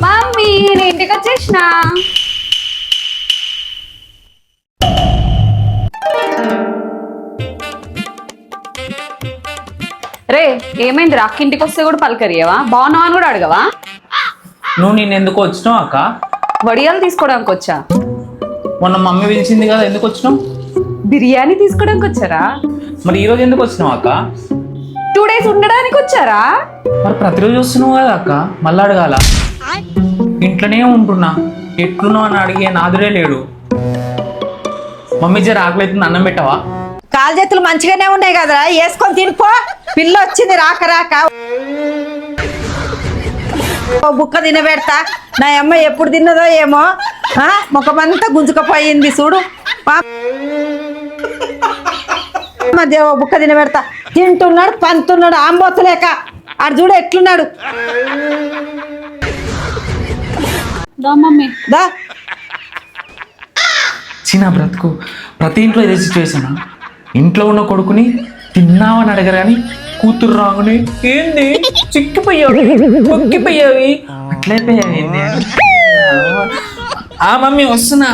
Mummy నేను ఇంటికి వచ్చేసిన. రే ఏమైంది? రాక్ ఇంటికి వస్తే కూడా పలకరియవా? బాగున్నావా అని కూడా అడగవా? నువ్వు నేను ఎందుకు వచ్చినావు అక్క? వడియాలు తీసుకోవడానికి వచ్చా. మొన్న మమ్మీ పిలిచింది కదా, ఎందుకు వచ్చినావు? బిర్యానీ తీసుకోవడానికి వచ్చారా? మరి ఈ రోజు ఎందుకు వచ్చినావు అక్క? 2 days ఉండడానికి వచ్చారా? మరి ప్రతిరోజు వస్తున్నావు కదా అక్క, మళ్ళీ అడగాల? ఇంట్లోనే ఉంటున్నా, ఎట్లున్నావు అని అడిగే నాదుడే లేడు. మమ్మీ జర ఆకలి అవుతుంది, అన్నం పెట్టవా? కాలు చేతులు మంచిగానే ఉన్నాయి కదరా, వేసుకొని తినిపో. పిల్ల వచ్చింది రాక రాక బుక్క తినబెడతా. నా అమ్మ ఎప్పుడు తిన్నదో ఏమో, ముఖమంతా గుంజుకపోయింది చూడు. దేవ బుక్క తినబెడతా. తింటున్నాడు, పంతున్నాడు, ఆంబోతులేక. ఆడు చూడు ఎట్లున్నాడు. దా చిన్న బ్రతుకు, ప్రతి ఇంట్లో ఇదే సిచ్యువేషన్. ఇంట్లో ఉన్న కొడుకుని తిన్నావని అడగరు కానీ కూతురు రాగానే ఏంది చిక్కిపోయావు, మొక్కిపోయావి, అట్లయిపోయావి. ఆ మమ్మీ వస్తున్నా.